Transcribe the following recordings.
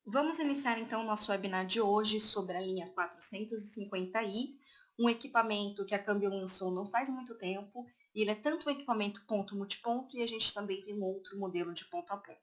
Vamos iniciar então o nosso webinar de hoje sobre a linha 450i, um equipamento que a Câmbio lançou não faz muito tempo, e ele é tanto um equipamento ponto-multiponto e a gente também tem um outro modelo de ponto a ponto,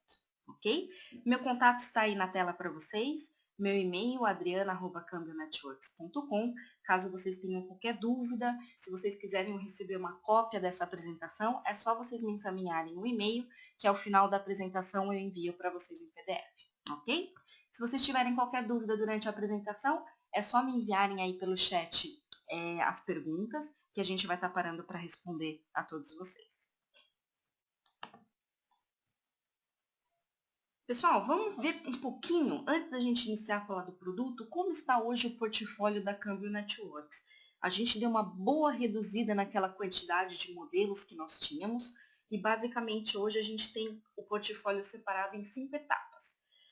ok? Meu contato está aí na tela para vocês, meu e-mail adriana@cambionetworks.com. Caso vocês tenham qualquer dúvida, se vocês quiserem receber uma cópia dessa apresentação, é só vocês me encaminharem o e-mail, que ao final da apresentação eu envio para vocês em PDF, ok? Se vocês tiverem qualquer dúvida durante a apresentação, é só me enviarem aí pelo chat as perguntas, que a gente vai estar parando para responder a todos vocês. Pessoal, vamos ver um pouquinho, antes da gente iniciar a falar do produto, como está hoje o portfólio da Cambio Networks. A gente deu uma boa reduzida naquela quantidade de modelos que nós tínhamos, e basicamente hoje a gente tem o portfólio separado em 5 etapas.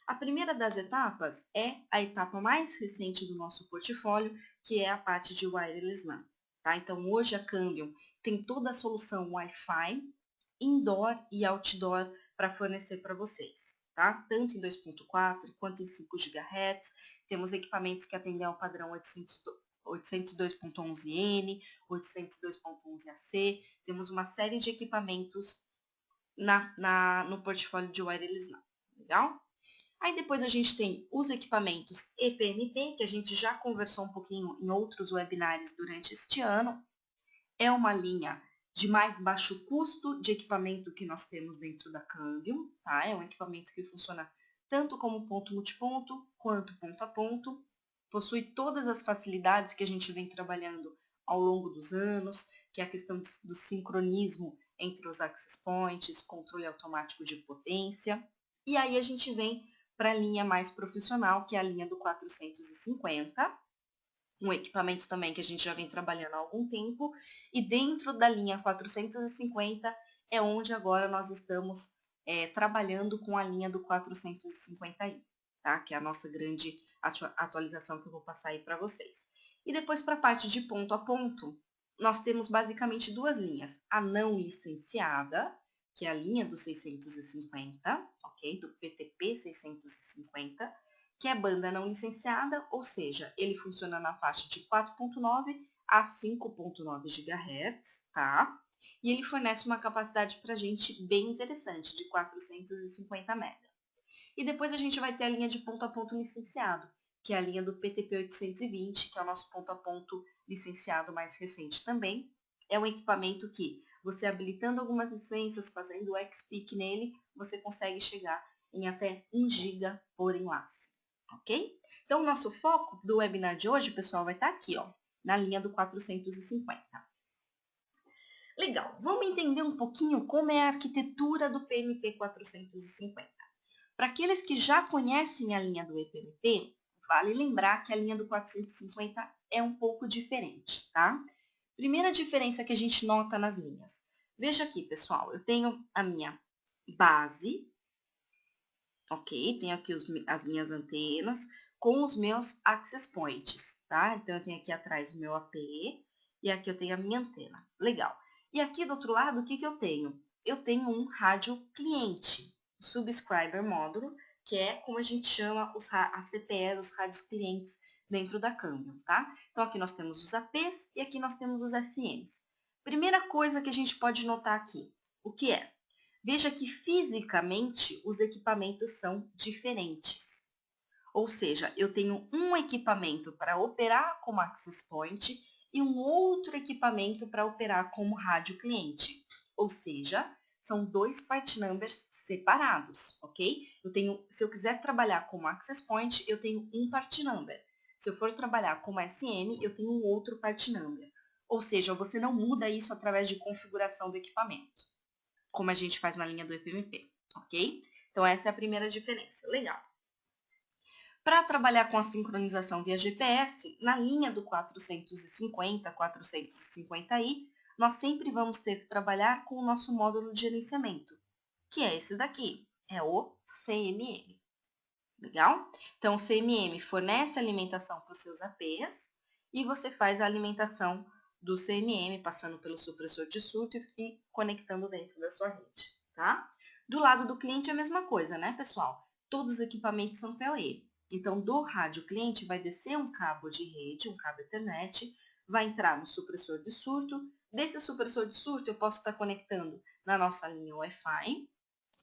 A primeira das etapas é a etapa mais recente do nosso portfólio, que é a parte de Wireless LAN. Tá? Então, hoje a Cambium tem toda a solução Wi-Fi, indoor e outdoor para fornecer para vocês. Tá? Tanto em 2.4 quanto em 5 GHz. Temos equipamentos que atendem ao padrão 802.11n, 802.11ac. Temos uma série de equipamentos no portfólio de Wireless LAN. Legal? Aí depois a gente tem os equipamentos EPMP, que a gente já conversou um pouquinho em outros webinars durante este ano. É uma linha de mais baixo custo de equipamento que nós temos dentro da Cambium, tá? É um equipamento que funciona tanto como ponto multiponto quanto ponto a ponto. Possui todas as facilidades que a gente vem trabalhando ao longo dos anos, que é a questão do sincronismo entre os access points, controle automático de potência. E aí a gente vem para a linha mais profissional, que é a linha do 450, um equipamento também que a gente já vem trabalhando há algum tempo, e dentro da linha 450 é onde agora nós estamos trabalhando com a linha do 450i, tá? Que é a nossa grande atualização que eu vou passar aí para vocês. E depois para a parte de ponto a ponto, nós temos basicamente duas linhas, a não licenciada, que é a linha do 650, ok? Do PTP 650, que é banda não licenciada, ou seja, ele funciona na faixa de 4.9 a 5.9 GHz, tá? E ele fornece uma capacidade para a gente bem interessante, de 450 MB. E depois a gente vai ter a linha de ponto a ponto licenciado, que é a linha do PTP 820, que é o nosso ponto a ponto licenciado mais recente também. É um equipamento que você habilitando algumas licenças, fazendo o XPIC nele, você consegue chegar em até 1 GB por enlace, ok? Então, o nosso foco do webinar de hoje, pessoal, vai estar aqui, ó, na linha do 450. Legal, vamos entender um pouquinho como é a arquitetura do PMP 450. Para aqueles que já conhecem a linha do EPMP, vale lembrar que a linha do 450 é um pouco diferente, tá? Primeira diferença que a gente nota nas linhas. Veja aqui, pessoal, eu tenho a minha base, ok? Tenho aqui as minhas antenas com os meus access points, tá? Então, eu tenho aqui atrás o meu AP e aqui eu tenho a minha antena. Legal. E aqui do outro lado, o que eu tenho? Eu tenho um rádio cliente, subscriber módulo, que é como a gente chama as CPEs, os rádios clientes dentro da Cambium, tá? Então, aqui nós temos os APs e aqui nós temos os SMs. Primeira coisa que a gente pode notar aqui, o que é? Veja que fisicamente os equipamentos são diferentes. Ou seja, eu tenho um equipamento para operar como access point e um outro equipamento para operar como rádio cliente. Ou seja, são dois part numbers separados, ok? Se eu quiser trabalhar como access point, eu tenho um part number. Se eu for trabalhar como SM, eu tenho um outro part number. Ou seja, você não muda isso através de configuração do equipamento, como a gente faz na linha do EPMP, ok? Então, essa é a primeira diferença. Legal. Para trabalhar com a sincronização via GPS, na linha do 450, 450i, nós sempre vamos ter que trabalhar com o nosso módulo de gerenciamento, que é esse daqui, é o CMM. Legal? Então, o CMM fornece alimentação para os seus APs e você faz a alimentação do CMM passando pelo supressor de surto e conectando dentro da sua rede, tá? Do lado do cliente é a mesma coisa, né, pessoal? todos os equipamentos são PoE. Então, do rádio cliente vai descer um cabo de rede, um cabo Ethernet, vai entrar no supressor de surto. Desse supressor de surto, eu posso estar conectando na nossa linha Wi-Fi,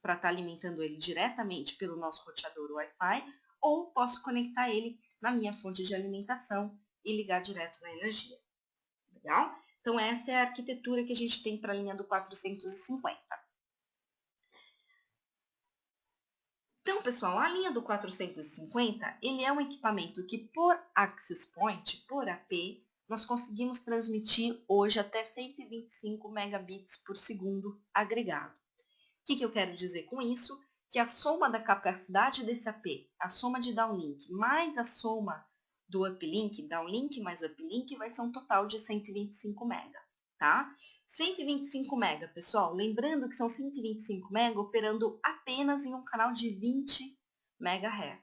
para estar alimentando ele diretamente pelo nosso roteador Wi-Fi, ou posso conectar ele na minha fonte de alimentação e ligar direto na energia. Legal? Então, essa é a arquitetura que a gente tem para a linha do 450. Então, pessoal, a linha do 450, ele é um equipamento que, por access point, por AP, nós conseguimos transmitir hoje até 125 megabits por segundo agregado. O que eu quero dizer com isso? Que a soma da capacidade desse AP, a soma de downlink mais a soma do uplink, downlink mais uplink, vai ser um total de 125 mega, tá? 125 mega, pessoal, lembrando que são 125 mega operando apenas em um canal de 20 MHz,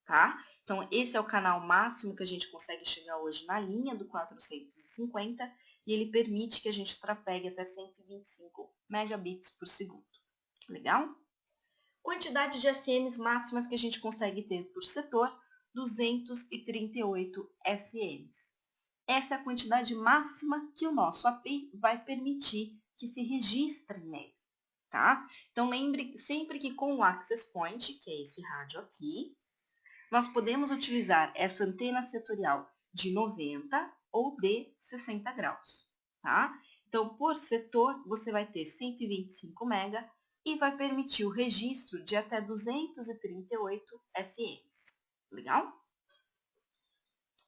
tá? Então, esse é o canal máximo que a gente consegue chegar hoje na linha do 450 e ele permite que a gente trafegue até 125 megabits por segundo. Legal? Quantidade de SMs máximas que a gente consegue ter por setor, 238 SMs. Essa é a quantidade máxima que o nosso AP vai permitir que se registre nele, tá? Então, lembre sempre que com o Access Point, que é esse rádio aqui, nós podemos utilizar essa antena setorial de 90 ou de 60 graus, tá? Então, por setor, você vai ter 125 MB e vai permitir o registro de até 238 SMs. Legal?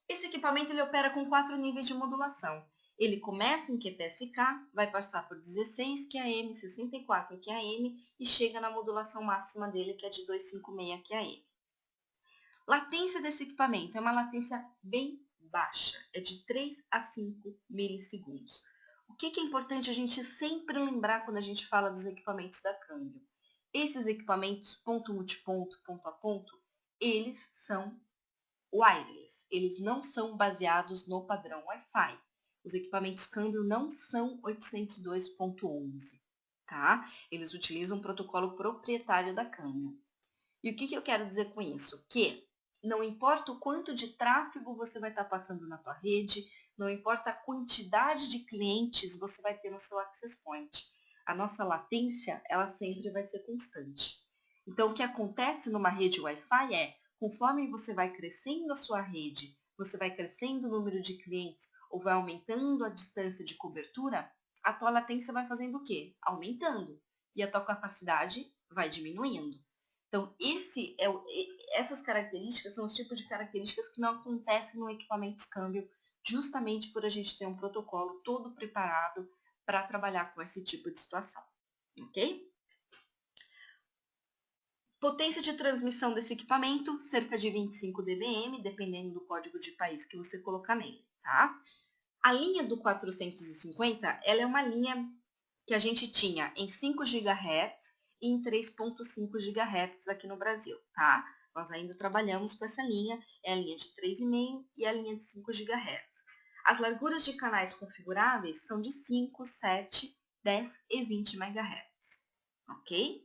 Esse equipamento ele opera com 4 níveis de modulação. Ele começa em QPSK, vai passar por 16 QAM, 64 QAM e chega na modulação máxima dele, que é de 256 QAM. Latência desse equipamento é uma latência bem baixa, é de 3 a 5 milissegundos. O que é importante a gente sempre lembrar quando a gente fala dos equipamentos da Câmbio? Esses equipamentos ponto-multiponto, ponto a ponto, eles são wireless, eles não são baseados no padrão Wi-Fi. Os equipamentos Câmbio não são 802.11, tá? Eles utilizam um protocolo proprietário da Câmbio. E o que eu quero dizer com isso? Que não importa o quanto de tráfego você vai estar passando na tua rede, não importa a quantidade de clientes você vai ter no seu access point. A nossa latência, ela sempre vai ser constante. Então, o que acontece numa rede Wi-Fi é, conforme você vai crescendo a sua rede, você vai crescendo o número de clientes ou vai aumentando a distância de cobertura, a tua latência vai fazendo o quê? Aumentando. E a tua capacidade vai diminuindo. Então, essas características são os tipos de características que não acontecem no equipamento câmbio, justamente por a gente ter um protocolo todo preparado para trabalhar com esse tipo de situação, ok? Potência de transmissão desse equipamento, cerca de 25 dBm, dependendo do código de país que você colocar nele, tá? A linha do 450, ela é uma linha que a gente tinha em 5 GHz e em 3.5 GHz aqui no Brasil, tá? Nós ainda trabalhamos com essa linha, é a linha de 3,5 e a linha de 5 GHz. As larguras de canais configuráveis são de 5, 7, 10 e 20 MHz, ok?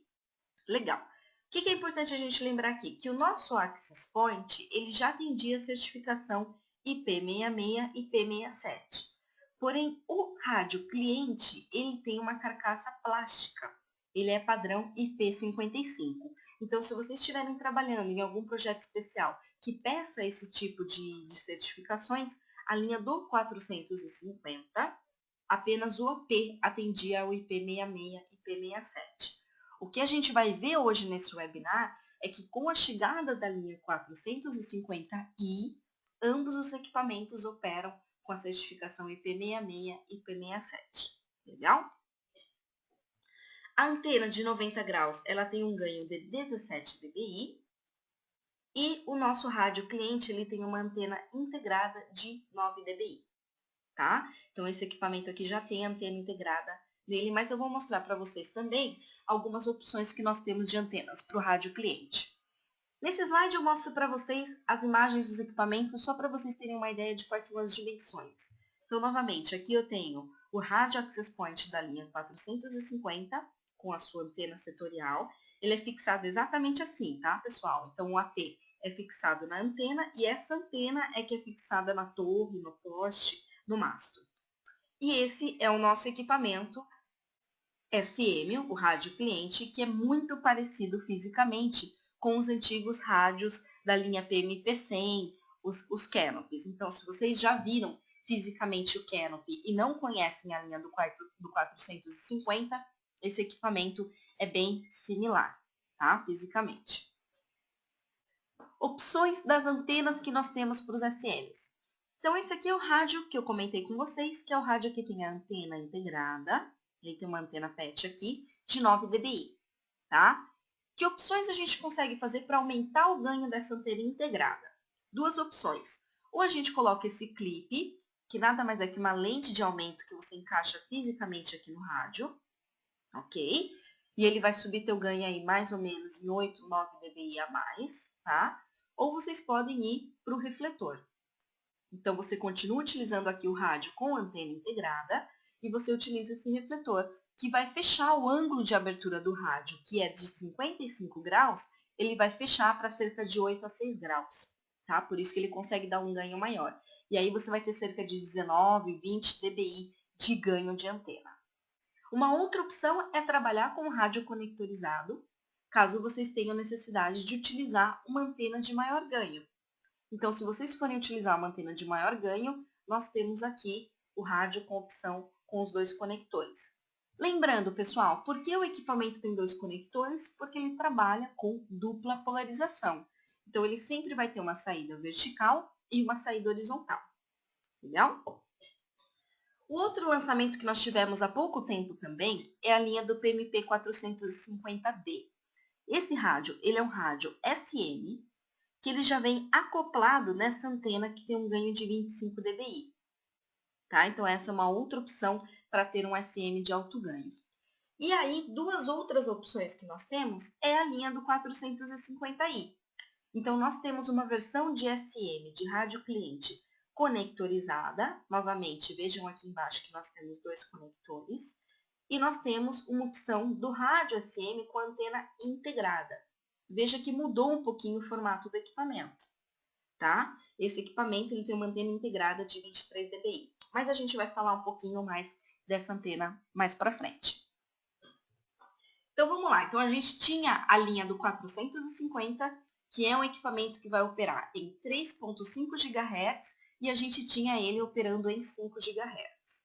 Legal. O que é importante a gente lembrar aqui? Que o nosso Access Point, ele já atendia a certificação IP66 e IP67. Porém, o rádio cliente, ele tem uma carcaça plástica. Ele é padrão IP55. Então, se vocês estiverem trabalhando em algum projeto especial que peça esse tipo de certificações, a linha do 450, apenas o AP atendia ao IP66 e IP67. O que a gente vai ver hoje nesse webinar é que com a chegada da linha 450i, ambos os equipamentos operam com a certificação IP66 e IP67. Legal? A antena de 90 graus, ela tem um ganho de 17 dBi e o nosso rádio cliente, ele tem uma antena integrada de 9 dBi, tá? Então, esse equipamento aqui já tem antena integrada nele, mas eu vou mostrar para vocês também algumas opções que nós temos de antenas para o rádio cliente. Nesse slide eu mostro para vocês as imagens dos equipamentos, só para vocês terem uma ideia de quais são as dimensões. Então, novamente, aqui eu tenho o rádio access point da linha 450, com a sua antena setorial. ele é fixado exatamente assim, tá, pessoal? Então, o AP é fixado na antena e essa antena é que é fixada na torre, no poste, no mastro. E esse é o nosso equipamento SM, o rádio cliente, que é muito parecido fisicamente com os antigos rádios da linha PMP-100, os Canopies. Então, se vocês já viram fisicamente o Canopy e não conhecem a linha do 450, esse equipamento é bem similar, tá? Fisicamente. Opções das antenas que nós temos para os SMs. Então, esse aqui é o rádio que eu comentei com vocês, que é o rádio que tem a antena integrada. Ele tem uma antena PET aqui, de 9 dBi, tá? Que opções a gente consegue fazer para aumentar o ganho dessa antena integrada? Duas opções. Ou a gente coloca esse clipe, que nada mais é que uma lente de aumento que você encaixa fisicamente aqui no rádio, ok? E ele vai subir teu ganho aí mais ou menos em 8, 9 dBi a mais, tá? Ou vocês podem ir para o refletor. Então, você continua utilizando aqui o rádio com antena integrada e você utiliza esse refletor, que vai fechar o ângulo de abertura do rádio, que é de 55 graus, ele vai fechar para cerca de 8 a 6 graus, tá? Por isso que ele consegue dar um ganho maior. E aí você vai ter cerca de 19, 20 dBi de ganho de antena. Uma outra opção é trabalhar com o rádio conectorizado, caso vocês tenham necessidade de utilizar uma antena de maior ganho. Então, se vocês forem utilizar uma antena de maior ganho, nós temos aqui o rádio com opção com os 2 conectores. Lembrando, pessoal, por que o equipamento tem 2 conectores? Porque ele trabalha com dupla polarização. Então, ele sempre vai ter uma saída vertical e uma saída horizontal. Legal? O outro lançamento que nós tivemos há pouco tempo também é a linha do PMP 450D. Esse rádio, ele é um rádio SM, que ele já vem acoplado nessa antena que tem um ganho de 25 dBi. Tá? Então, essa é uma outra opção para ter um SM de alto ganho. E aí, duas outras opções que nós temos é a linha do 450i. Então, nós temos uma versão de SM, de rádio cliente, conectorizada. Novamente, vejam aqui embaixo que nós temos 2 conectores. E nós temos uma opção do rádio SM com antena integrada. Veja que mudou um pouquinho o formato do equipamento, tá? Esse equipamento ele tem uma antena integrada de 23 dBi, mas a gente vai falar um pouquinho mais dessa antena mais para frente. Então, vamos lá. Então, a gente tinha a linha do 450, que é um equipamento que vai operar em 3.5 GHz, e a gente tinha ele operando em 5 GHz.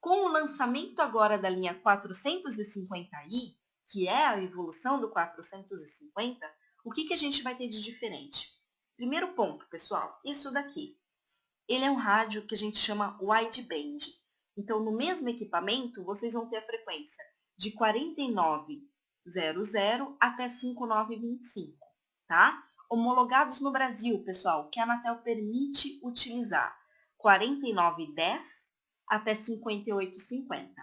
Com o lançamento agora da linha 450i, que é a evolução do 450, o que a gente vai ter de diferente? Primeiro ponto, pessoal, isso daqui. Ele é um rádio que a gente chama wideband. Então, no mesmo equipamento, vocês vão ter a frequência de 4900 até 5925, tá? Homologados no Brasil, pessoal, que a Anatel permite utilizar 4910 até 5850,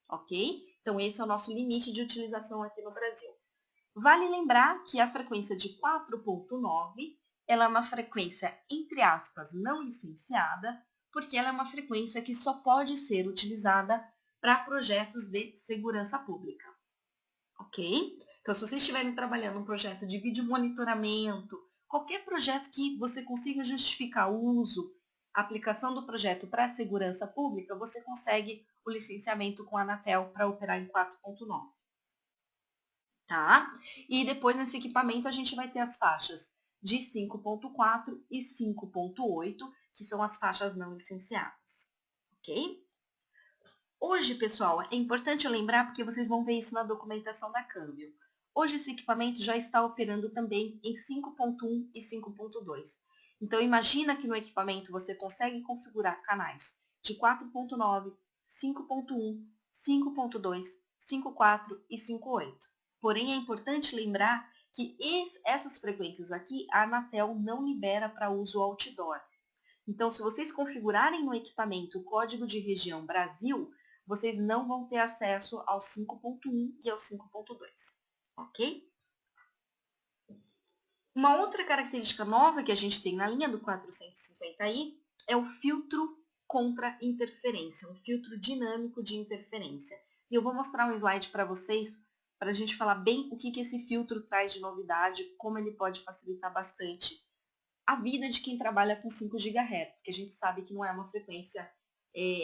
ok? Então, esse é o nosso limite de utilização aqui no Brasil. Vale lembrar que a frequência de 4.9, ela é uma frequência, entre aspas, não licenciada, porque ela é uma frequência que só pode ser utilizada para projetos de segurança pública, ok? Então, se vocês estiverem trabalhando um projeto de vídeo monitoramento, qualquer projeto que você consiga justificar o uso, a aplicação do projeto para a segurança pública, você consegue o licenciamento com a Anatel para operar em 4.9. Tá? E depois nesse equipamento a gente vai ter as faixas de 5.4 e 5.8, que são as faixas não licenciadas, ok? Hoje, pessoal, é importante eu lembrar, porque vocês vão ver isso na documentação da Câmbio. Hoje esse equipamento já está operando também em 5.1 e 5.2. Então, imagina que no equipamento você consegue configurar canais de 4.9, 5.1, 5.2, 5.4 e 5.8. Porém, é importante lembrar que essas frequências aqui, a Anatel não libera para uso outdoor. Então, se vocês configurarem no equipamento o código de região Brasil, vocês não vão ter acesso ao 5.1 e ao 5.2, ok? Uma outra característica nova que a gente tem na linha do 450i é o filtro contra interferência, um filtro dinâmico de interferência. E eu vou mostrar um slide para vocês para a gente falar bem o que esse filtro traz de novidade, como ele pode facilitar bastante a vida de quem trabalha com 5 GHz, que a gente sabe que não é uma frequência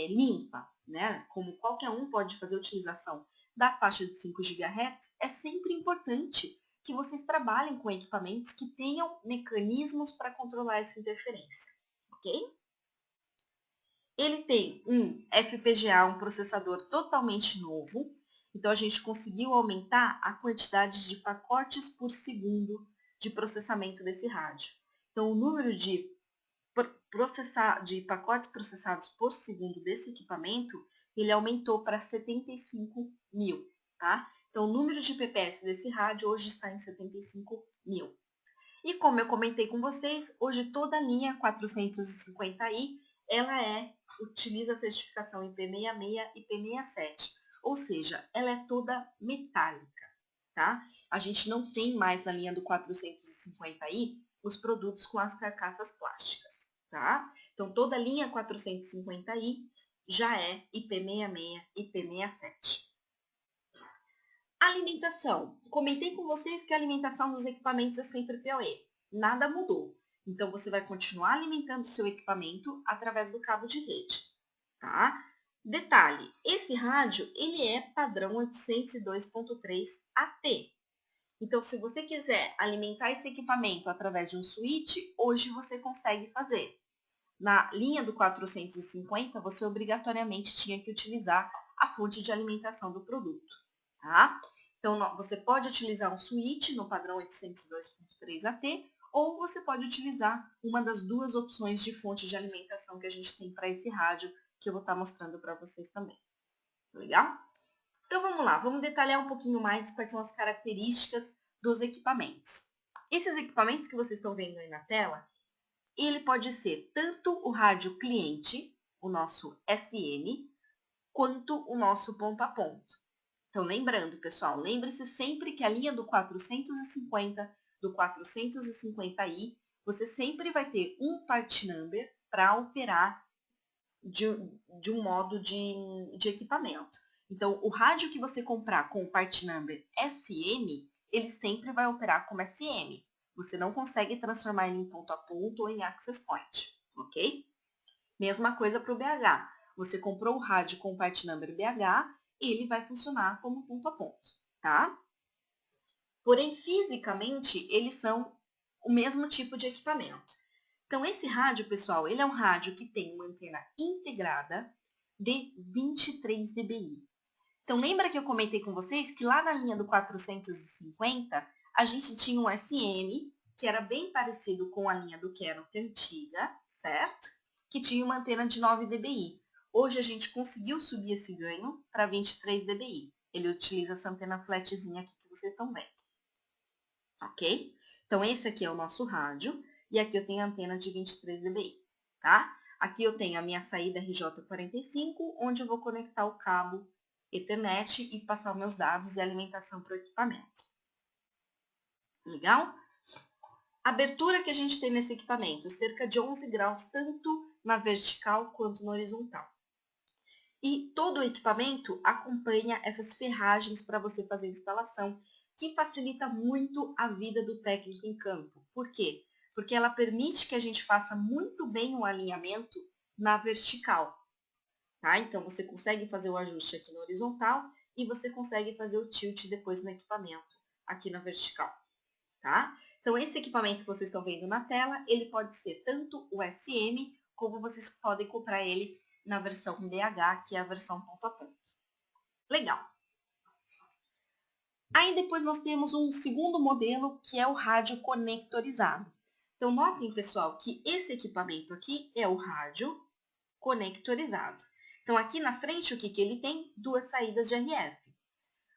limpa, né? Como qualquer um pode fazer a utilização da faixa de 5 GHz, é sempre importante que vocês trabalhem com equipamentos que tenham mecanismos para controlar essa interferência, ok? Ele tem um FPGA, um processador totalmente novo, então a gente conseguiu aumentar a quantidade de pacotes por segundo de processamento desse rádio. Então, o número de pacotes processados por segundo desse equipamento, ele aumentou para 75 mil, tá? Então, o número de PPS desse rádio hoje está em 75 mil. E como eu comentei com vocês, hoje toda a linha 450i, ela utiliza a certificação IP66 e IP67, ou seja, ela é toda metálica, tá? A gente não tem mais na linha do 450i os produtos com as carcaças plásticas, tá? Então, toda a linha 450i já é IP66, IP67. Alimentação. Comentei com vocês que a alimentação dos equipamentos é sempre PoE. Nada mudou. Então, você vai continuar alimentando o seu equipamento através do cabo de rede, tá? Detalhe, esse rádio, ele é padrão 802.3 AT. Então, se você quiser alimentar esse equipamento através de um switch, hoje você consegue fazer. Na linha do 450, você obrigatoriamente tinha que utilizar a fonte de alimentação do produto, tá? Então, você pode utilizar um switch no padrão 802.3 AT, ou você pode utilizar uma das duas opções de fonte de alimentação que a gente tem para esse rádio, que eu vou estar mostrando para vocês também. Legal? Então, vamos lá, vamos detalhar um pouquinho mais quais são as características dos equipamentos. Esses equipamentos que vocês estão vendo aí na tela, ele pode ser tanto o rádio cliente, o nosso SM, quanto o nosso ponto a ponto. Então, lembrando, pessoal, lembre-se sempre que a linha do 450, do 450i, você sempre vai ter um part number para operar de um modo de equipamento. Então, o rádio que você comprar com o part number SM, ele sempre vai operar como SM. Você não consegue transformar ele em ponto a ponto ou em access point, ok? Mesma coisa para o BH. Você comprou o rádio com o part number BH, ele vai funcionar como ponto a ponto, tá? Porém, fisicamente, eles são o mesmo tipo de equipamento. Então, esse rádio, pessoal, ele é um rádio que tem uma antena integrada de 23 dBi. Então, lembra que eu comentei com vocês que lá na linha do 450, a gente tinha um SM, que era bem parecido com a linha do Canon antiga, certo? Que tinha uma antena de 9 dBi. Hoje a gente conseguiu subir esse ganho para 23 dBi. Ele utiliza essa antena flatzinha aqui que vocês estão vendo. Ok? Então, esse aqui é o nosso rádio. E aqui eu tenho a antena de 23 dBi, tá? Aqui eu tenho a minha saída RJ45, onde eu vou conectar o cabo Ethernet e passar os meus dados e alimentação para o equipamento. Legal? A abertura que a gente tem nesse equipamento, cerca de 11 graus, tanto na vertical quanto na horizontal. E todo o equipamento acompanha essas ferragens para você fazer a instalação, que facilita muito a vida do técnico em campo. Por quê? Porque ela permite que a gente faça muito bem o alinhamento na vertical, tá? Então, você consegue fazer o ajuste aqui na horizontal e você consegue fazer o tilt depois no equipamento, aqui na vertical, tá? Então, esse equipamento que vocês estão vendo na tela, ele pode ser tanto o SM, como vocês podem comprar ele na versão BH, que é a versão ponto a ponto. Legal. Aí depois nós temos um segundo modelo, que é o rádio conectorizado. Então, notem, pessoal, que esse equipamento aqui é o rádio conectorizado. Então, aqui na frente, o que ele tem? Duas saídas de RF.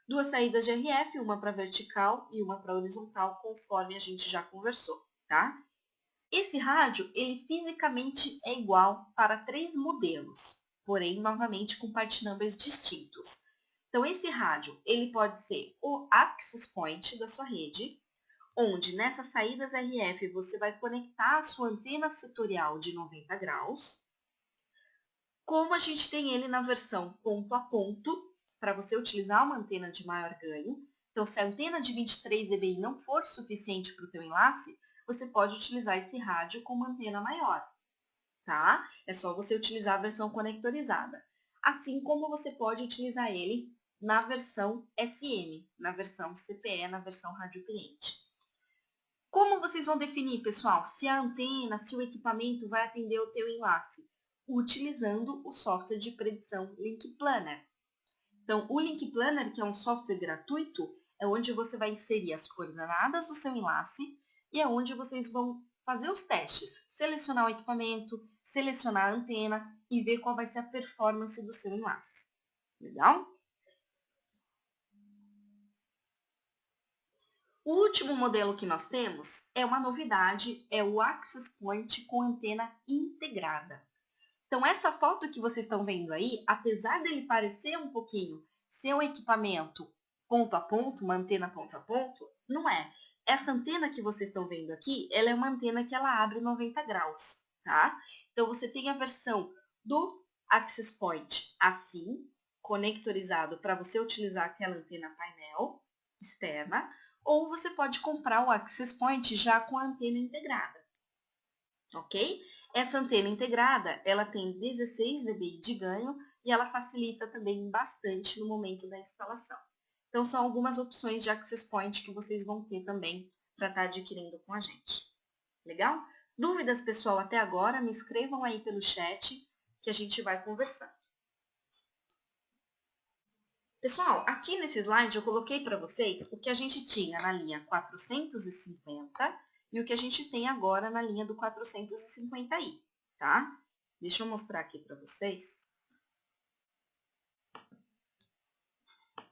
Duas saídas de RF, uma para vertical e uma para horizontal, conforme a gente já conversou, tá? Esse rádio, ele fisicamente é igual para 3 modelos, porém, novamente, com part numbers distintos. Então, esse rádio, ele pode ser o access point da sua rede, onde nessas saídas RF você vai conectar a sua antena setorial de 90 graus, como a gente tem ele na versão ponto a ponto, para você utilizar uma antena de maior ganho, Então, se a antena de 23 dBi não for suficiente para o teu enlace, você pode utilizar esse rádio com uma antena maior, tá? É só você utilizar a versão conectorizada. Assim como você pode utilizar ele na versão SM, na versão CPE, na versão rádio cliente. Como vocês vão definir, pessoal, se a antena, se o equipamento vai atender o teu enlace? Utilizando o software de predição Link Planner. Então, o Link Planner, que é um software gratuito, é onde você vai inserir as coordenadas do seu enlace e é onde vocês vão fazer os testes, selecionar o equipamento, selecionar a antena e ver qual vai ser a performance do seu enlace. Legal? O último modelo que nós temos é uma novidade, é o Access Point com antena integrada. Então, essa foto que vocês estão vendo aí, apesar dele parecer um pouquinho ser um equipamento ponto a ponto, uma antena ponto a ponto, não é. Essa antena que vocês estão vendo aqui, ela é uma antena que ela abre 90 graus, tá? Então, você tem a versão do Access Point assim, conectorizado para você utilizar aquela antena painel externa, ou você pode comprar o Access Point já com a antena integrada, ok? Essa antena integrada, ela tem 16 dBi de ganho e ela facilita também bastante no momento da instalação. Então, são algumas opções de Access Point que vocês vão ter também para estar adquirindo com a gente. Legal? Dúvidas, pessoal, até agora? Me escrevam aí pelo chat que a gente vai conversando. Pessoal, aqui nesse slide eu coloquei para vocês o que a gente tinha na linha 450 e o que a gente tem agora na linha do 450i, tá? Deixa eu mostrar aqui para vocês.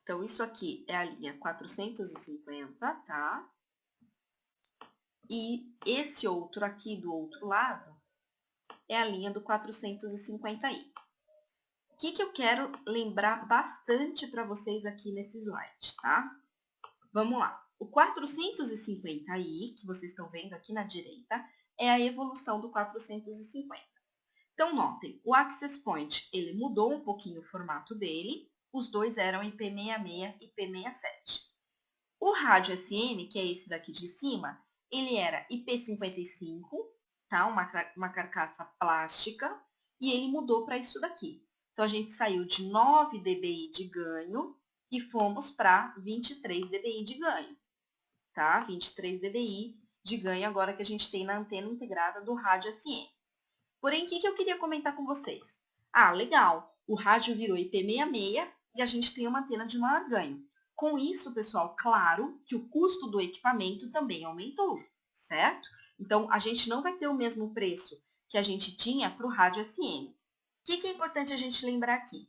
Então, isso aqui é a linha 450, tá? E esse outro aqui do outro lado é a linha do 450i. O que eu quero lembrar bastante para vocês aqui nesse slide, tá? Vamos lá. O 450i, que vocês estão vendo aqui na direita, é a evolução do 450. Então, notem, o Access Point, ele mudou um pouquinho o formato dele, os dois eram IP66 e IP67. O rádio SM, que é esse daqui de cima, ele era IP55, tá? Uma carcaça plástica, e ele mudou para isso daqui. Então, a gente saiu de 9 dBi de ganho e fomos para 23 dBi de ganho, tá? 23 dBi de ganho agora que a gente tem na antena integrada do rádio SM. Porém, o que eu queria comentar com vocês? Ah, legal, o rádio virou IP66 e a gente tem uma antena de maior ganho. Com isso, pessoal, claro que o custo do equipamento também aumentou, certo? Então, a gente não vai ter o mesmo preço que a gente tinha para o rádio SM. O que é importante a gente lembrar aqui?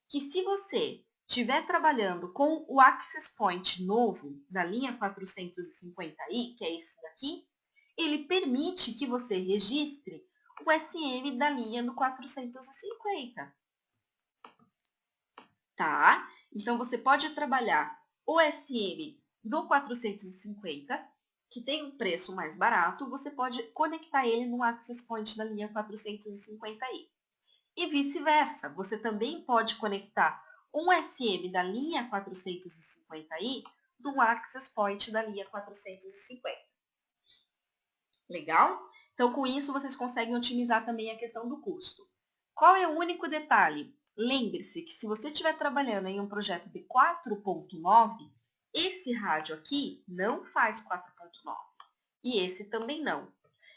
Que se você estiver trabalhando com o Access Point novo da linha 450i, que é esse daqui, ele permite que você registre o SM da linha do 450. Tá? Então, você pode trabalhar o SM do 450, que tem um preço mais barato, você pode conectar ele no Access Point da linha 450i. E vice-versa, você também pode conectar um SM da linha 450i do Access Point da linha 450. Legal? Então, com isso, vocês conseguem otimizar também a questão do custo. Qual é o único detalhe? Lembre-se que se você estiver trabalhando em um projeto de 4.9, esse rádio aqui não faz 4.9 e esse também não.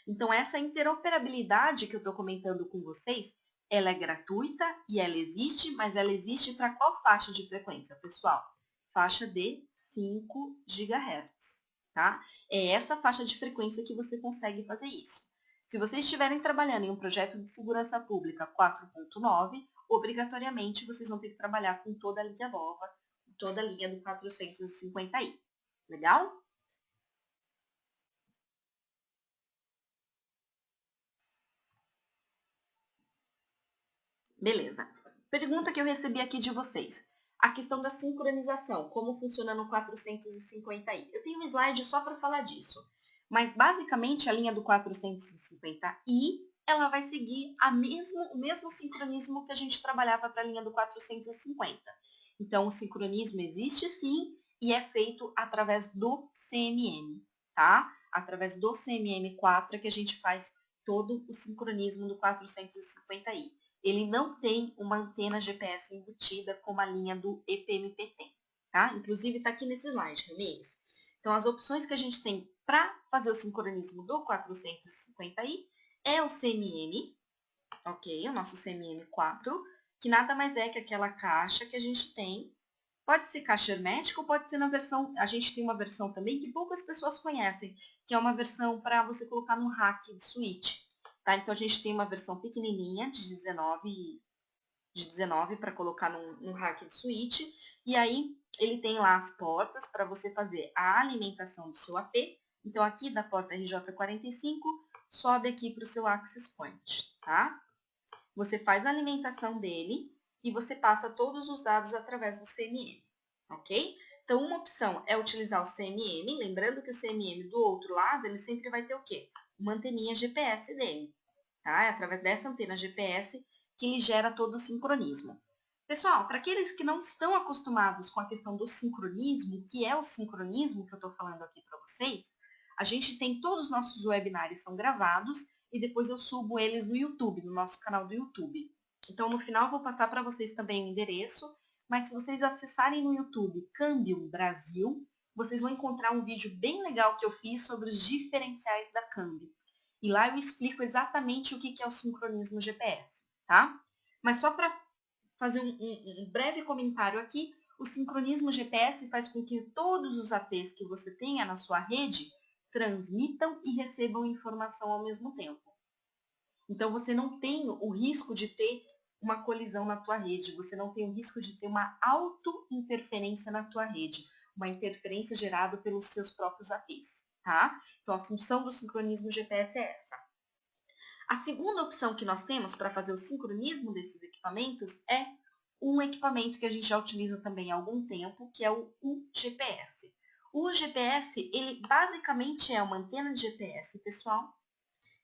Então, essa interoperabilidade que eu estou comentando com vocês, ela é gratuita e ela existe, mas ela existe para qual faixa de frequência, pessoal? Faixa de 5 GHz, tá? É essa faixa de frequência que você consegue fazer isso. Se vocês estiverem trabalhando em um projeto de segurança pública 4.9, obrigatoriamente vocês vão ter que trabalhar com toda a linha nova, toda a linha do 450i. Legal? Beleza. Pergunta que eu recebi aqui de vocês. A questão da sincronização, como funciona no 450i. Eu tenho um slide só para falar disso. Mas, basicamente, a linha do 450i, ela vai seguir o mesmo sincronismo que a gente trabalhava para a linha do 450. Então, o sincronismo existe sim, e é feito através do CMM, tá? Através do CMM4 é que a gente faz todo o sincronismo do 450i. Ele não tem uma antena GPS embutida como a linha do EPMPT, tá? Inclusive está aqui nesse slide, Ramires. Então, as opções que a gente tem para fazer o sincronismo do 450i é o CMM, ok? O nosso CMM4, que nada mais é que aquela caixa que a gente tem. Pode ser caixa hermética ou pode ser na versão... A gente tem uma versão também que poucas pessoas conhecem, que é uma versão para você colocar no rack de switch. Tá? Então, a gente tem uma versão pequenininha de 19 para colocar num rack de switch. E aí, ele tem lá as portas para você fazer a alimentação do seu AP. Então, aqui da porta RJ45, sobe aqui para o seu access point, tá? Você faz a alimentação dele e você passa todos os dados através do CMM, ok? Então, uma opção é utilizar o CMM, lembrando que o CMM do outro lado, ele sempre vai ter o quê? Uma anteninha GPS dele, tá? É através dessa antena GPS que ele gera todo o sincronismo. Pessoal, para aqueles que não estão acostumados com a questão do sincronismo, o que é o sincronismo que eu estou falando aqui para vocês, a gente tem todos os nossos webinários são gravados e depois eu subo eles no YouTube, no nosso canal do YouTube. Então, no final, eu vou passar para vocês também o endereço, mas se vocês acessarem no YouTube Cambium Brasil, vocês vão encontrar um vídeo bem legal que eu fiz sobre os diferenciais da Cambium. E lá eu explico exatamente o que é o sincronismo GPS, tá? Mas só para fazer um breve comentário aqui, o sincronismo GPS faz com que todos os APs que você tenha na sua rede transmitam e recebam informação ao mesmo tempo. Então, você não tem o risco de ter uma colisão na tua rede, você não tem o risco de ter uma auto-interferência na tua rede, uma interferência gerada pelos seus próprios APs, tá? Então, a função do sincronismo GPS é essa. A segunda opção que nós temos para fazer o sincronismo desses equipamentos é um equipamento que a gente já utiliza também há algum tempo, que é o UGPS. O UGPS, ele basicamente é uma antena de GPS, pessoal,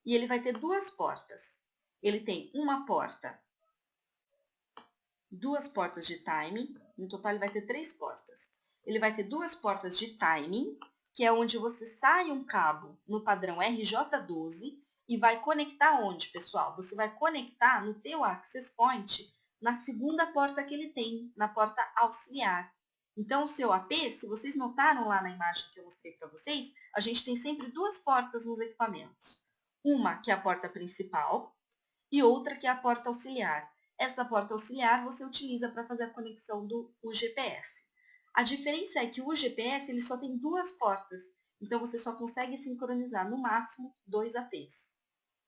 e ele vai ter duas portas. Ele tem duas portas de timing, no total ele vai ter 3 portas. Ele vai ter duas portas de timing, que é onde você sai um cabo no padrão RJ12 e vai conectar onde, pessoal? Você vai conectar no teu access point na segunda porta que ele tem, na porta auxiliar. Então, o seu AP, se vocês notaram lá na imagem que eu mostrei para vocês, a gente tem sempre duas portas nos equipamentos. Uma que é a porta principal e outra que é a porta auxiliar. Essa porta auxiliar você utiliza para fazer a conexão do UGPS. A diferença é que o UGPS ele só tem duas portas, então você só consegue sincronizar no máximo 2 APs,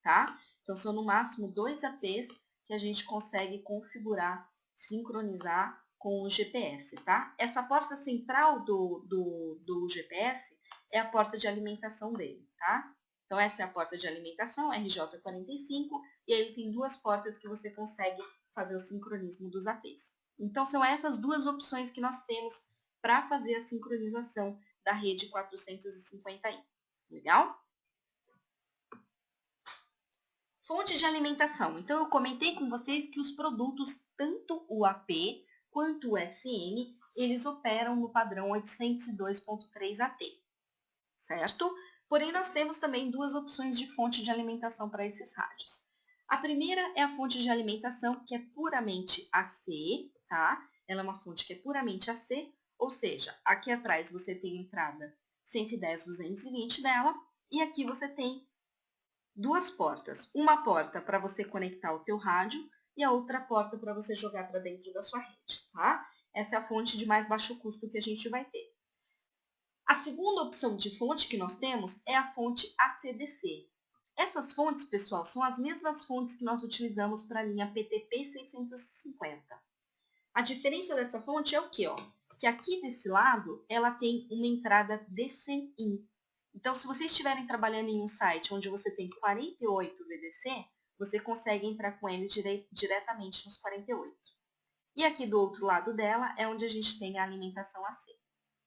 tá? Então são no máximo 2 APs que a gente consegue configurar, sincronizar com o GPS, tá? Essa porta central do GPS é a porta de alimentação dele, tá? Então, essa é a porta de alimentação, RJ45, e aí ele tem duas portas que você consegue fazer o sincronismo dos APs. Então, são essas duas opções que nós temos para fazer a sincronização da rede 450i. Legal? Fonte de alimentação. Então, eu comentei com vocês que os produtos, tanto o AP quanto o SM, eles operam no padrão 802.3 AT, certo? Porém, nós temos também duas opções de fonte de alimentação para esses rádios. A primeira é a fonte de alimentação, que é puramente AC, tá? Ela é uma fonte que é puramente AC, ou seja, aqui atrás você tem a entrada 110/220 dela, e aqui você tem duas portas. Uma porta para você conectar o teu rádio e a outra porta para você jogar para dentro da sua rede, tá? Essa é a fonte de mais baixo custo que a gente vai ter. A segunda opção de fonte que nós temos é a fonte AC/DC. Essas fontes, pessoal, são as mesmas fontes que nós utilizamos para a linha PTP 650. A diferença dessa fonte é o quê? Que aqui desse lado, ela tem uma entrada DC-in. Então, se vocês estiverem trabalhando em um site onde você tem 48 VDC, você consegue entrar com ele diretamente nos 48. E aqui do outro lado dela é onde a gente tem a alimentação AC,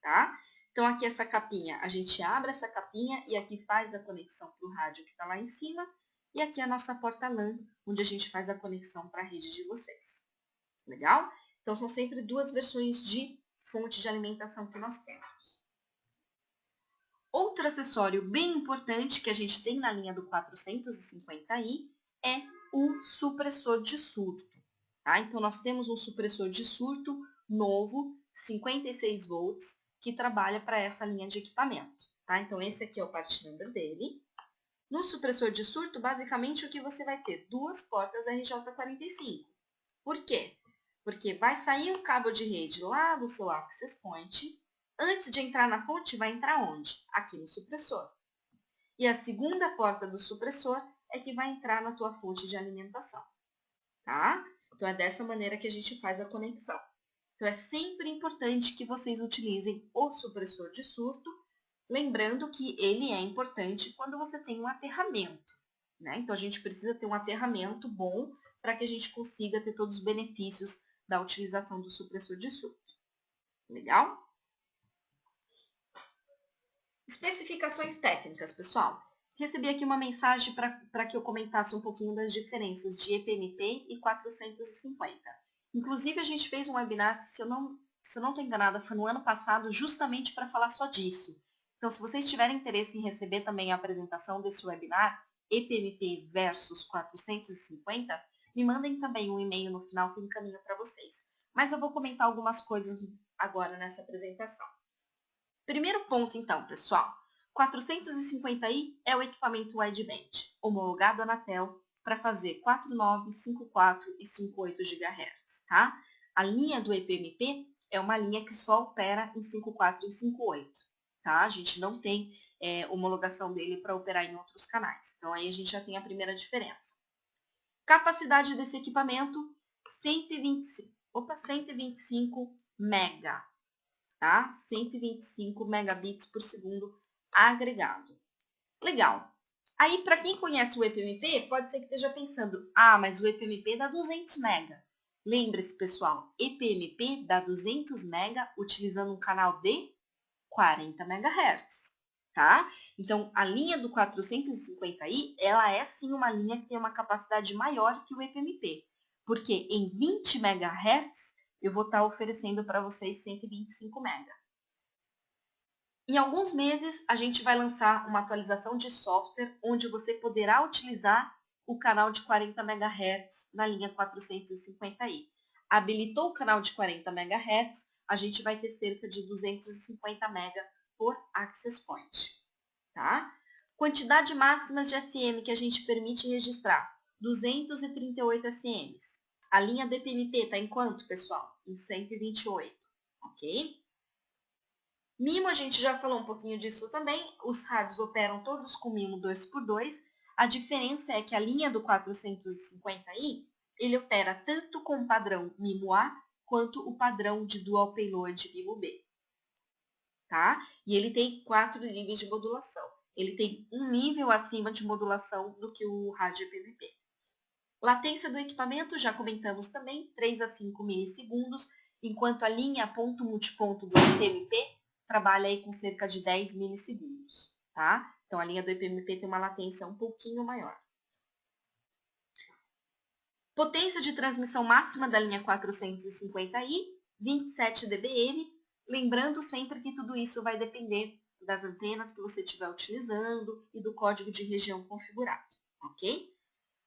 tá? Então, aqui essa capinha, a gente abre essa capinha e aqui faz a conexão para o rádio que está lá em cima. E aqui a nossa porta LAN, onde a gente faz a conexão para a rede de vocês. Legal? Então, são sempre duas versões de fonte de alimentação que nós temos. Outro acessório bem importante que a gente tem na linha do 450i é o supressor de surto. Tá? Então, nós temos um supressor de surto novo, 56 volts, que trabalha para essa linha de equipamento. Tá? Então, esse aqui é o part number dele. No supressor de surto, basicamente, o que você vai ter? Duas portas RJ45. Por quê? Porque vai sair um cabo de rede lá do seu access point. Antes de entrar na fonte, vai entrar onde? Aqui no supressor. E a segunda porta do supressor é que vai entrar na tua fonte de alimentação. Tá? Então, é dessa maneira que a gente faz a conexão. Então, é sempre importante que vocês utilizem o supressor de surto, lembrando que ele é importante quando você tem um aterramento. Né? Então, a gente precisa ter um aterramento bom para que a gente consiga ter todos os benefícios da utilização do supressor de surto. Legal? Especificações técnicas, pessoal. Recebi aqui uma mensagem para que eu comentasse um pouquinho das diferenças de EPMP e 450. Inclusive, a gente fez um webinar, se eu não estou enganada, foi no ano passado, justamente para falar só disso. Então, se vocês tiverem interesse em receber também a apresentação desse webinar, EPMP versus 450, me mandem também um e-mail no final que eu encaminho para vocês. Mas eu vou comentar algumas coisas agora nessa apresentação. Primeiro ponto, então, pessoal. 450i é o equipamento wideband, homologado Anatel para fazer 49, 54 e 58 GHz, tá? A linha do EPMP é uma linha que só opera em 54 e 58, tá? A gente não tem homologação dele para operar em outros canais. Então, aí a gente já tem a primeira diferença. Capacidade desse equipamento, 125 mega. Tá? 125 megabits por segundo agregado. Legal. Aí, para quem conhece o EPMP, pode ser que esteja pensando, mas o EPMP dá 200 mega. Lembre-se, pessoal, EPMP dá 200 mega utilizando um canal de 40 MHz, tá? Então, a linha do 450i, ela é sim uma linha que tem uma capacidade maior que o EPMP, porque em 20 MHz eu vou estar oferecendo para vocês 125 MB. Em alguns meses, a gente vai lançar uma atualização de software onde você poderá utilizar o canal de 40 MHz na linha 450i. Habilitou o canal de 40 MHz, a gente vai ter cerca de 250 MB por access point. Tá? Quantidade máxima de SM que a gente permite registrar, 238 SMs. A linha do EPMP está em quanto, pessoal? Em 128, ok? MIMO, a gente já falou um pouquinho disso também. Os rádios operam todos com MIMO 2x2. A diferença é que a linha do 450i, ele opera tanto com o padrão MIMO A, quanto o padrão de Dual Payload MIMO B. Tá? E ele tem 4 níveis de modulação. Ele tem um nível acima de modulação do que o rádio EPMP. Latência do equipamento, já comentamos também, 3 a 5 milissegundos, enquanto a linha ponto-multiponto do EPMP trabalha aí com cerca de 10 milissegundos, tá? Então, a linha do EPMP tem uma latência um pouquinho maior. Potência de transmissão máxima da linha 450i, 27 dBm, lembrando sempre que tudo isso vai depender das antenas que você estiver utilizando e do código de região configurado, ok?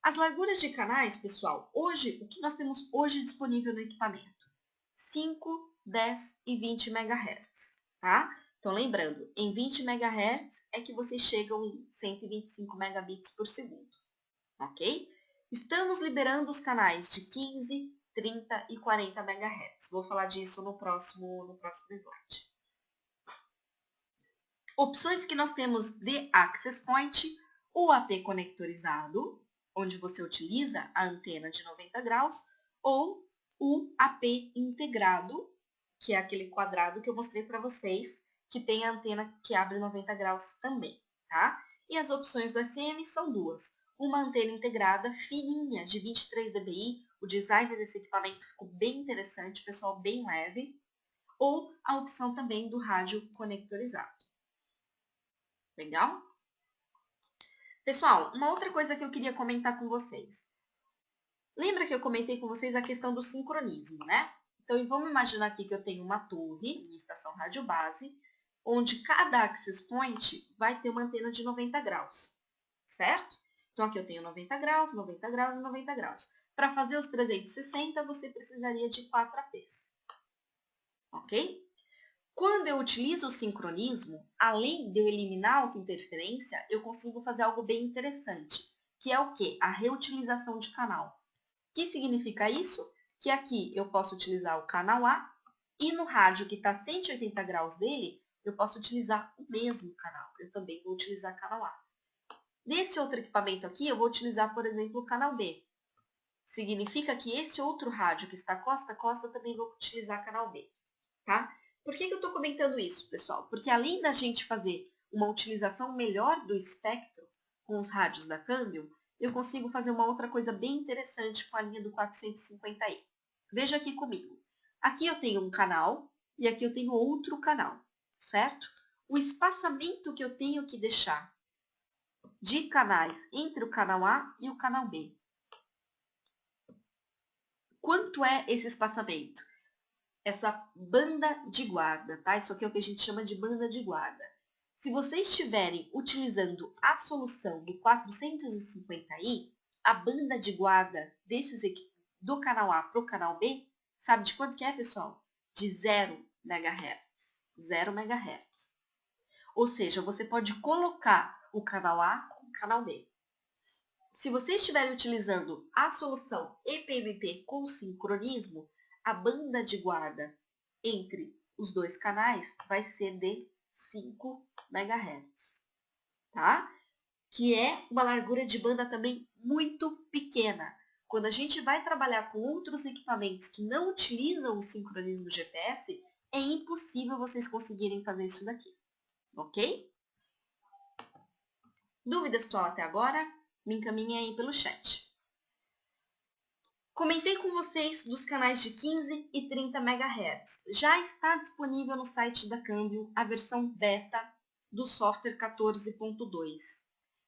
As larguras de canais, pessoal, hoje, o que nós temos hoje disponível no equipamento? 5, 10 e 20 MHz, tá? Então, lembrando, em 20 MHz é que vocês chegam em 125 megabits por segundo, ok? Estamos liberando os canais de 15, 30 e 40 MHz. Vou falar disso no próximo slide. Opções que nós temos de access point, o AP conectorizado, onde você utiliza a antena de 90 graus, ou o AP integrado, que é aquele quadrado que eu mostrei para vocês, que tem a antena que abre 90 graus também, tá? E as opções do SM são duas. Uma antena integrada fininha, de 23 dBi, o design desse equipamento ficou bem interessante, pessoal, bem leve, ou a opção também do rádio conectorizado. Legal? Pessoal, uma outra coisa que eu queria comentar com vocês. Lembra que eu comentei com vocês a questão do sincronismo, né? Então, vamos imaginar aqui que eu tenho uma torre, minha estação rádio base, onde cada access point vai ter uma antena de 90 graus, certo? Então, aqui eu tenho 90 graus, 90 graus e 90 graus. Para fazer os 360, você precisaria de 4 APs, ok? Quando eu utilizo o sincronismo, além de eu eliminar a autointerferência, eu consigo fazer algo bem interessante, que é o quê? A reutilização de canal. O que significa isso? Que aqui eu posso utilizar o canal A e no rádio que está 180 graus dele, eu posso utilizar o mesmo canal. Eu também vou utilizar canal A. Nesse outro equipamento aqui, eu vou utilizar, por exemplo, o canal B. Significa que esse outro rádio que está costa a costa, eu também vou utilizar canal B, tá? Por que eu estou comentando isso, pessoal? Porque além da gente fazer uma utilização melhor do espectro com os rádios da Cambium, eu consigo fazer uma outra coisa bem interessante com a linha do 450i. Veja aqui comigo. Aqui eu tenho um canal e aqui eu tenho outro canal, certo? O espaçamento que eu tenho que deixar de canais entre o canal A e o canal B. Quanto é esse espaçamento? Essa banda de guarda, tá? Isso aqui é o que a gente chama de banda de guarda. Se vocês estiverem utilizando a solução do 450i, a banda de guarda do canal A para o canal B, sabe de quanto que é, pessoal? De 0 MHz. 0 MHz. Ou seja, você pode colocar o canal A com o canal B. Se vocês estiverem utilizando a solução ePMP com sincronismo, a banda de guarda entre os dois canais vai ser de 5 MHz, tá? Que é uma largura de banda também muito pequena. Quando a gente vai trabalhar com outros equipamentos que não utilizam o sincronismo GPS, é impossível vocês conseguirem fazer isso daqui, ok? Dúvidas, pessoal, até agora? Me encaminhem aí pelo chat. Comentei com vocês dos canais de 15 e 30 MHz. Já está disponível no site da Cambium a versão beta do software 14.2.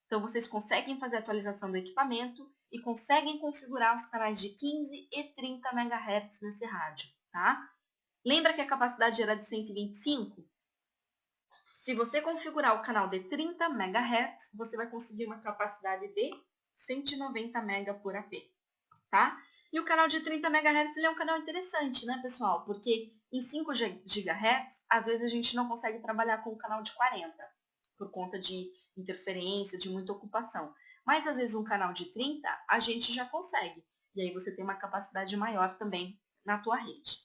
Então, vocês conseguem fazer a atualização do equipamento e conseguem configurar os canais de 15 e 30 MHz nesse rádio, tá? Lembra que a capacidade era de 125? Se você configurar o canal de 30 MHz, você vai conseguir uma capacidade de 190 MB por AP, tá? E o canal de 30 MHz ele é um canal interessante, né, pessoal? Porque em 5 GHz, às vezes a gente não consegue trabalhar com o canal de 40, por conta de interferência, de muita ocupação. Mas, às vezes, um canal de 30, a gente já consegue. E aí você tem uma capacidade maior também na tua rede.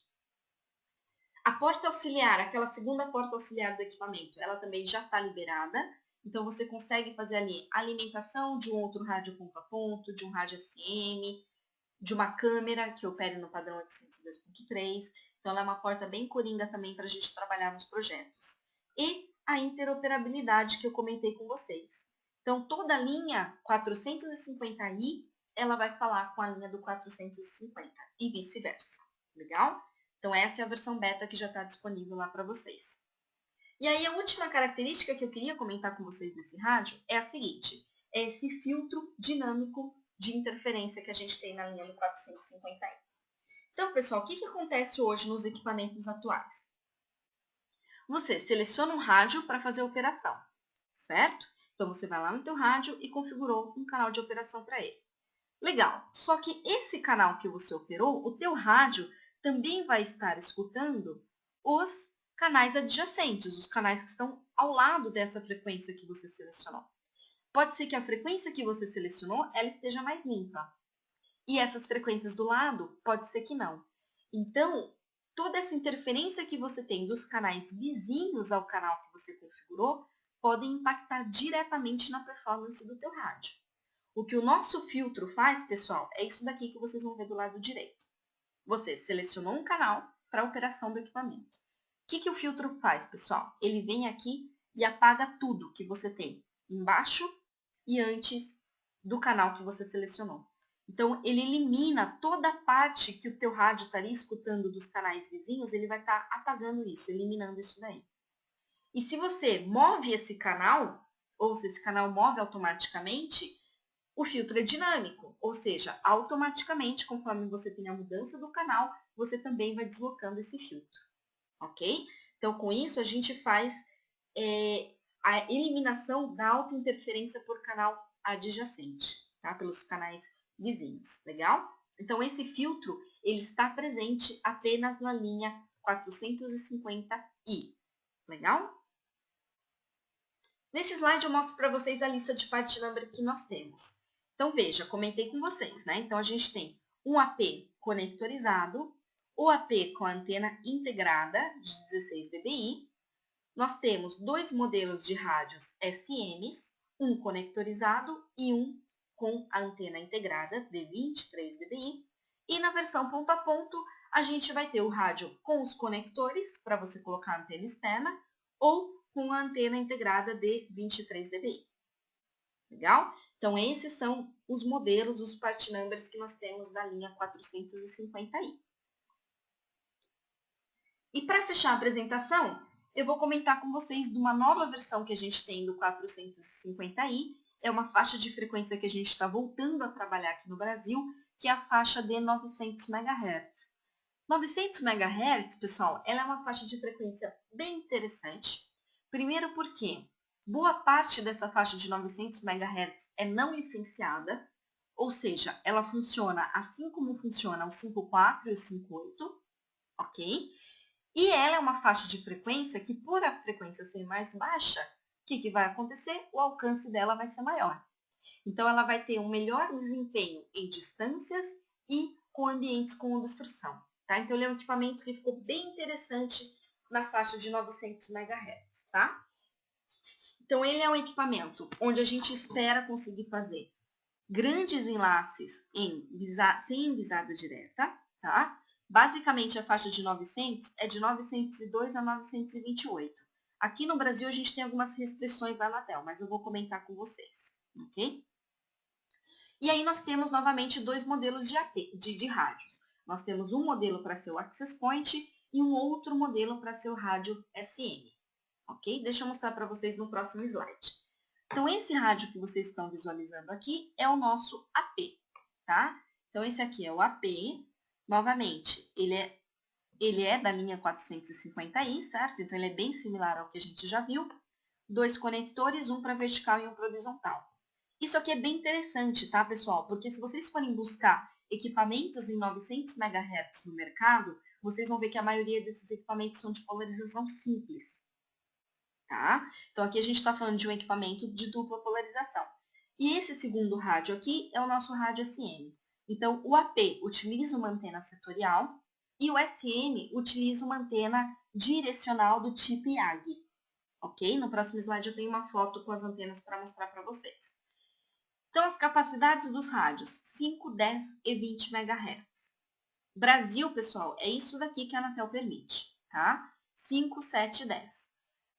A porta auxiliar, aquela segunda porta auxiliar do equipamento, ela também já está liberada. Então, você consegue fazer ali a alimentação de um outro rádio ponto a ponto, de um rádio SM, de uma câmera que opere no padrão 802.3. Então, ela é uma porta bem coringa também para a gente trabalhar nos projetos. E a interoperabilidade que eu comentei com vocês. Então, toda a linha 450i, ela vai falar com a linha do 450 e vice-versa. Legal? Então, essa é a versão beta que já está disponível lá para vocês. E aí, a última característica que eu queria comentar com vocês desse rádio é a seguinte. É esse filtro dinâmico de interferência que a gente tem na linha do 450i. Então, pessoal, o que acontece hoje nos equipamentos atuais? Você seleciona um rádio para fazer a operação, certo? Então, você vai lá no teu rádio e configurou um canal de operação para ele. Legal, só que esse canal que você operou, o teu rádio também vai estar escutando os canais adjacentes, os canais que estão ao lado dessa frequência que você selecionou. Pode ser que a frequência que você selecionou, ela esteja mais limpa. E essas frequências do lado, pode ser que não. Então, toda essa interferência que você tem dos canais vizinhos ao canal que você configurou, podem impactar diretamente na performance do teu rádio. O que o nosso filtro faz, pessoal, é isso daqui que vocês vão ver do lado direito. Você selecionou um canal para a operação do equipamento. O que o filtro faz, pessoal? Ele vem aqui e apaga tudo que você tem embaixo e antes do canal que você selecionou. Então, ele elimina toda a parte que o teu rádio estaria escutando dos canais vizinhos, ele vai estar apagando isso, eliminando isso daí. E se você move esse canal, ou se esse canal move automaticamente, o filtro é dinâmico, ou seja, automaticamente, conforme você tem a mudança do canal, você também vai deslocando esse filtro, ok? Então, com isso, a gente faz a eliminação da alta interferência por canal adjacente, tá? Pelos canais vizinhos, legal? Então, esse filtro, ele está presente apenas na linha 450i, legal? Nesse slide eu mostro para vocês a lista de part number que nós temos. Então, veja, comentei com vocês, né? Então, a gente tem um AP conectorizado, o AP com antena integrada de 16 dBi. Nós temos dois modelos de rádios SMs, um conectorizado e um com a antena integrada de 23 dBi. E na versão ponto a ponto, a gente vai ter o rádio com os conectores, para você colocar a antena externa, ou com a antena integrada de 23 dBi. Legal? Então, esses são os modelos, os part numbers que nós temos da linha 450i. E para fechar a apresentação, eu vou comentar com vocês de uma nova versão que a gente tem do 450i. É uma faixa de frequência que a gente está voltando a trabalhar aqui no Brasil, que é a faixa de 900 MHz. 900 MHz, pessoal, ela é uma faixa de frequência bem interessante. Primeiro porque boa parte dessa faixa de 900 MHz é não licenciada, ou seja, ela funciona assim como funciona o 5.4 e o 5.8, ok? E ela é uma faixa de frequência que, por a frequência ser mais baixa, o que vai acontecer? O alcance dela vai ser maior. Então, ela vai ter um melhor desempenho em distâncias e com ambientes com obstrução. Tá? Então, ele é um equipamento que ficou bem interessante na faixa de 900 MHz. Tá? Então, ele é um equipamento onde a gente espera conseguir fazer grandes enlaces sem envisada direta, tá? Basicamente, a faixa de 900 é de 902 a 928. Aqui no Brasil, a gente tem algumas restrições da Anatel, mas eu vou comentar com vocês, ok? E aí, nós temos, novamente, dois modelos de rádios. Nós temos um modelo para ser o Access Point e um outro modelo para ser o rádio SM, ok? Deixa eu mostrar para vocês no próximo slide. Então, esse rádio que vocês estão visualizando aqui é o nosso AP, tá? Então, esse aqui é o AP. Novamente, ele é da linha 450i, certo? Então, ele é bem similar ao que a gente já viu. Dois conectores, um para vertical e um para horizontal. Isso aqui é bem interessante, tá, pessoal? Porque se vocês forem buscar equipamentos em 900 MHz no mercado, vocês vão ver que a maioria desses equipamentos são de polarização simples, tá? Então, aqui a gente está falando de um equipamento de dupla polarização. E esse segundo rádio aqui é o nosso rádio SM. Então, o AP utiliza uma antena setorial e o SM utiliza uma antena direcional do tipo IAG. Ok? No próximo slide eu tenho uma foto com as antenas para mostrar para vocês. Então, as capacidades dos rádios, 5, 10 e 20 MHz. Brasil, pessoal, é isso daqui que a Anatel permite, tá? 5, 7 e 10.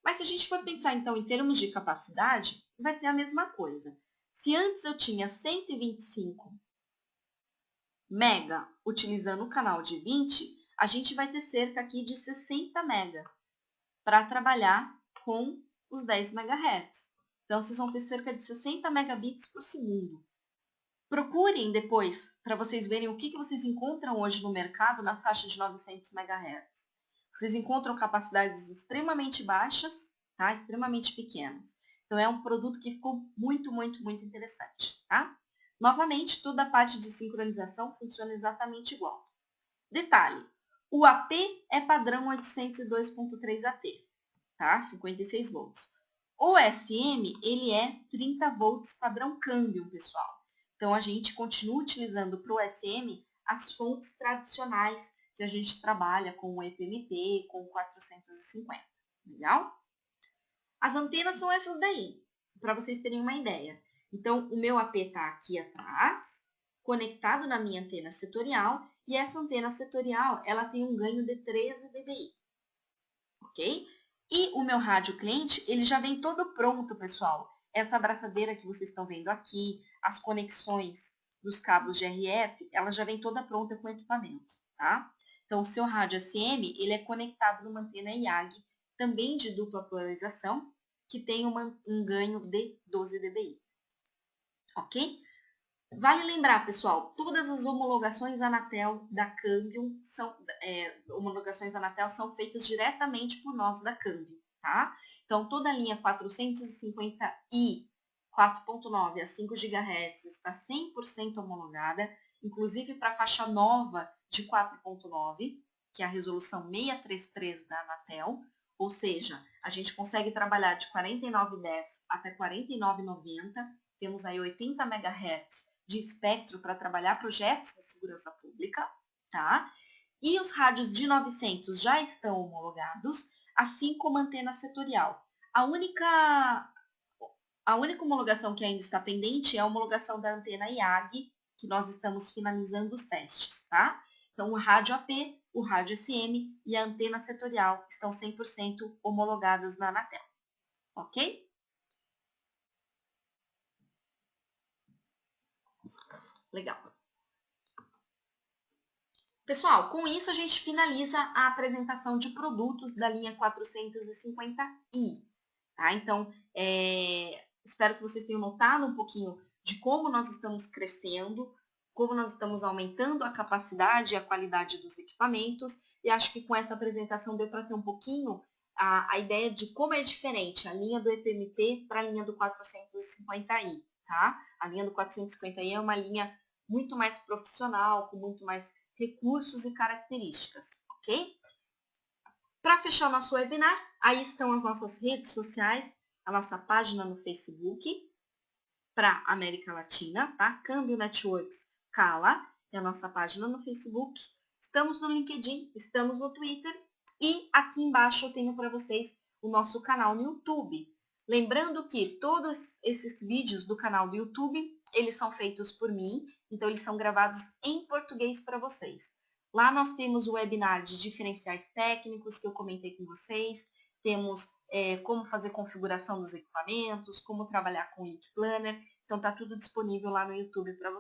Mas se a gente for pensar, então, em termos de capacidade, vai ser a mesma coisa. Se antes eu tinha 125 mega utilizando o canal de 20, a gente vai ter cerca aqui de 60 mega para trabalhar com os 10 MHz. Então, vocês vão ter cerca de 60 megabits por segundo. Procurem depois, para vocês verem o que vocês encontram hoje no mercado na faixa de 900 MHz. Vocês encontram capacidades extremamente baixas, tá? Extremamente pequenas. Então, é um produto que ficou muito, muito, muito interessante, tá? Novamente, toda a parte de sincronização funciona exatamente igual. Detalhe, o AP é padrão 802.3 AT, tá? 56 volts. O SM, ele é 30 volts padrão câmbio, pessoal. Então, a gente continua utilizando para o SM as fontes tradicionais que a gente trabalha com o EPMP, com o 450. Legal? As antenas são essas daí, para vocês terem uma ideia. Então, o meu AP está aqui atrás, conectado na minha antena setorial, e essa antena setorial, ela tem um ganho de 13 dBi. Ok? E o meu rádio cliente, ele já vem todo pronto, pessoal. Essa abraçadeira que vocês estão vendo aqui, as conexões dos cabos de RF, ela já vem toda pronta com o equipamento, tá? Então, o seu rádio SM, ele é conectado numa antena IAG, também de dupla polarização, que tem um ganho de 12 dBi. Ok? Vale lembrar, pessoal, todas as homologações Anatel da Cambium são feitas diretamente por nós da Cambium, tá? Então, toda a linha 450i 4.9 a 5 GHz está 100% homologada, inclusive para a faixa nova de 4.9, que é a resolução 633 da Anatel, ou seja, a gente consegue trabalhar de 49,10 até 49,90, temos aí 80 MHz de espectro para trabalhar projetos de segurança pública, tá? E os rádios de 900 já estão homologados, assim como a antena setorial. A única homologação que ainda está pendente é a homologação da antena IAG, que nós estamos finalizando os testes, tá? Então, o rádio AP, o rádio SM e a antena setorial estão 100% homologadas na Anatel, ok? Legal. Pessoal, com isso a gente finaliza a apresentação de produtos da linha 450i. Tá? Então, espero que vocês tenham notado um pouquinho de como nós estamos crescendo, como nós estamos aumentando a capacidade e a qualidade dos equipamentos, e acho que com essa apresentação deu para ter um pouquinho a ideia de como é diferente a linha do EPMT para a linha do 450i. Tá? A linha do 450i é uma linha muito mais profissional, com muito mais recursos e características, ok? Para fechar o nosso webinar, aí estão as nossas redes sociais, a nossa página no Facebook para América Latina, tá? Câmbio Networks Cala é a nossa página no Facebook. Estamos no LinkedIn, estamos no Twitter e aqui embaixo eu tenho para vocês o nosso canal no YouTube. Lembrando que todos esses vídeos do canal do YouTube, eles são feitos por mim, então eles são gravados em português para vocês. Lá nós temos o webinar de diferenciais técnicos que eu comentei com vocês, temos como fazer configuração dos equipamentos, como trabalhar com o Link Planner, então tá tudo disponível lá no YouTube para vocês.